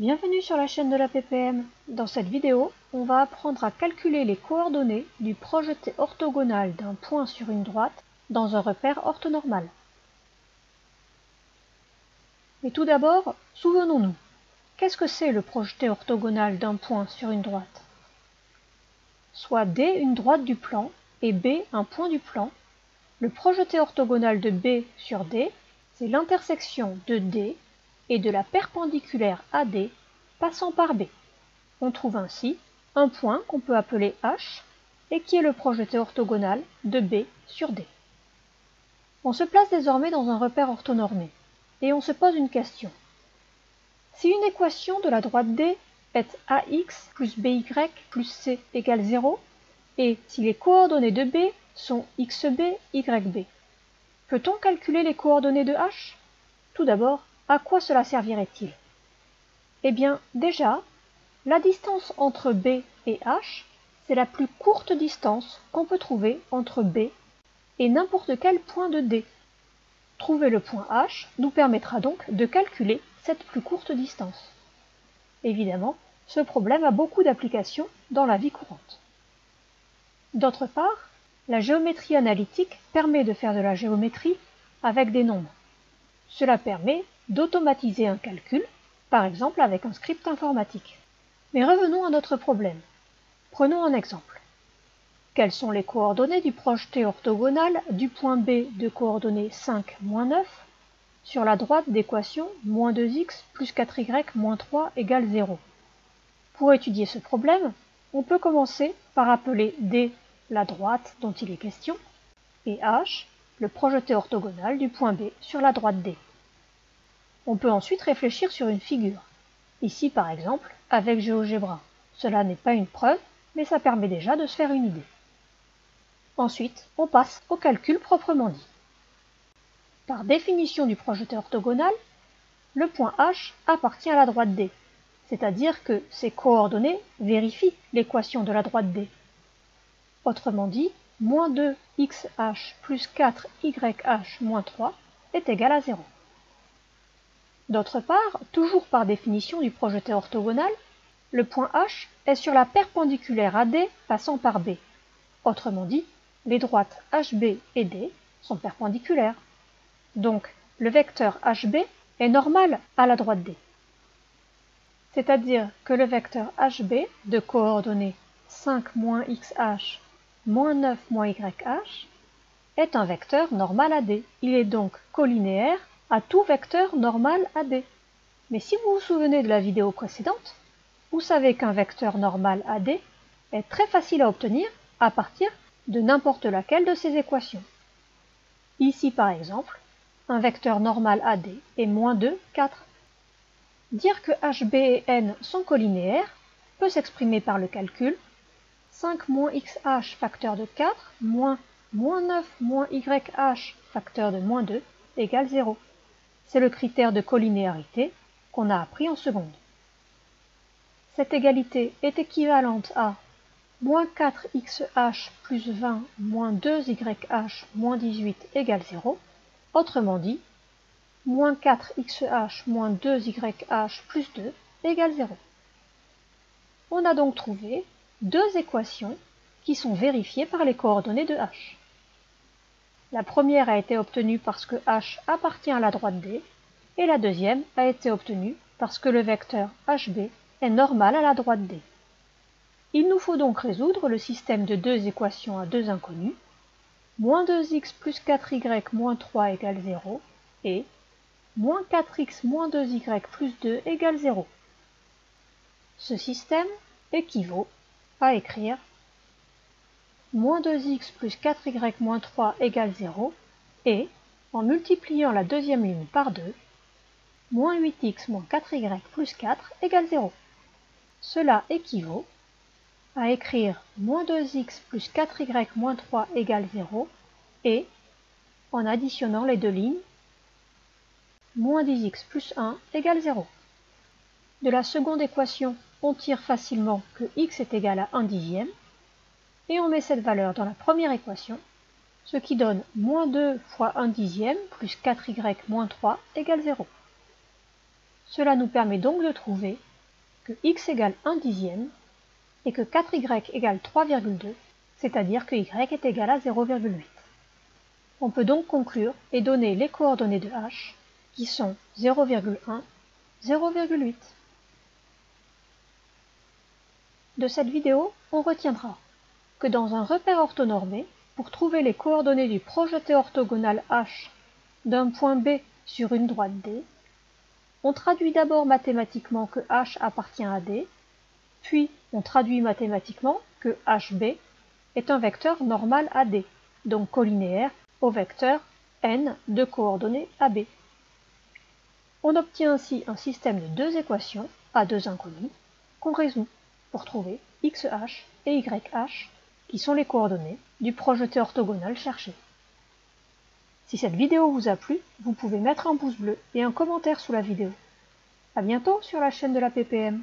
Bienvenue sur la chaîne de la PPM. Dans cette vidéo, on va apprendre à calculer les coordonnées du projeté orthogonal d'un point sur une droite dans un repère orthonormal. Mais tout d'abord, souvenons-nous, qu'est-ce que c'est le projeté orthogonal d'un point sur une droite? Soit D une droite du plan et B un point du plan, le projeté orthogonal de B sur D, c'est l'intersection de D et de la perpendiculaire AD passant par B. On trouve ainsi un point qu'on peut appeler H et qui est le projeté orthogonal de B sur D. On se place désormais dans un repère orthonormé et on se pose une question. Si une équation de la droite D est AX plus BY plus C égale 0 et si les coordonnées de B sont XB, YB, peut-on calculer les coordonnées de H? Tout d'abord, à quoi cela servirait-il? Eh bien, déjà, la distance entre B et H, c'est la plus courte distance qu'on peut trouver entre B et n'importe quel point de D. Trouver le point H nous permettra donc de calculer cette plus courte distance. Évidemment, ce problème a beaucoup d'applications dans la vie courante. D'autre part, la géométrie analytique permet de faire de la géométrie avec des nombres. Cela permet d'automatiser un calcul, par exemple avec un script informatique. Mais revenons à notre problème. Prenons un exemple. Quelles sont les coordonnées du projeté orthogonal du point B de coordonnées 5, moins 9 sur la droite d'équation moins 2x plus 4y moins 3 égale 0? Pour étudier ce problème, on peut commencer par appeler D la droite dont il est question et H le projeté orthogonal du point B sur la droite D. On peut ensuite réfléchir sur une figure, ici par exemple avec GeoGebra. Cela n'est pas une preuve, mais ça permet déjà de se faire une idée. Ensuite, on passe au calcul proprement dit. Par définition du projeté orthogonal, le point H appartient à la droite D, c'est-à-dire que ses coordonnées vérifient l'équation de la droite D. Autrement dit, moins 2xh plus 4yh moins 3 est égal à 0. D'autre part, toujours par définition du projeté orthogonal, le point H est sur la perpendiculaire AD passant par B. Autrement dit, les droites HB et D sont perpendiculaires. Donc, le vecteur HB est normal à la droite D. C'est-à-dire que le vecteur HB de coordonnées 5 moins XH moins 9 moins YH est un vecteur normal à D. Il est donc collinéaire à tout vecteur normal AD. Mais si vous vous souvenez de la vidéo précédente, vous savez qu'un vecteur normal AD est très facile à obtenir à partir de n'importe laquelle de ces équations. Ici par exemple, un vecteur normal AD est moins 2, 4. Dire que HB et N sont collinéaires peut s'exprimer par le calcul 5 moins XH facteur de 4 moins 9 moins YH facteur de moins 2 égale 0. C'est le critère de collinéarité qu'on a appris en seconde. Cette égalité est équivalente à moins 4xh plus 20 moins 2yh moins 18 égale 0. Autrement dit, moins 4xh moins 2yh plus 2 égale 0. On a donc trouvé deux équations qui sont vérifiées par les coordonnées de H. La première a été obtenue parce que H appartient à la droite D, et la deuxième a été obtenue parce que le vecteur HB est normal à la droite D. Il nous faut donc résoudre le système de deux équations à deux inconnus, moins 2x plus 4y moins 3 égale 0, et moins 4x moins 2y plus 2 égale 0. Ce système équivaut à écrire moins 2x plus 4y moins 3 égale 0 et, en multipliant la deuxième ligne par 2, moins 8x moins 4y plus 4 égale 0. Cela équivaut à écrire moins 2x plus 4y moins 3 égale 0 et, en additionnant les deux lignes, moins 10x plus 1 égale 0. De la seconde équation, on tire facilement que x est égal à 1 dixième, et on met cette valeur dans la première équation, ce qui donne moins 2 fois 1 dixième plus 4y moins 3 égale 0. Cela nous permet donc de trouver que x égale 1/10 et que 4y égale 3,2, c'est-à-dire que y est égal à 0,8. On peut donc conclure et donner les coordonnées de h, qui sont 0,1, 0,8. De cette vidéo, on retiendra que dans un repère orthonormé, pour trouver les coordonnées du projeté orthogonal h d'un point B sur une droite D, on traduit d'abord mathématiquement que h appartient à D, puis on traduit mathématiquement que hb est un vecteur normal à D, donc collinéaire au vecteur n de coordonnées AB. On obtient ainsi un système de deux équations à deux inconnues qu'on résout pour trouver xh et yh, qui sont les coordonnées du projeté orthogonal cherché. Si cette vidéo vous a plu, vous pouvez mettre un pouce bleu et un commentaire sous la vidéo. À bientôt sur la chaîne de la PPM.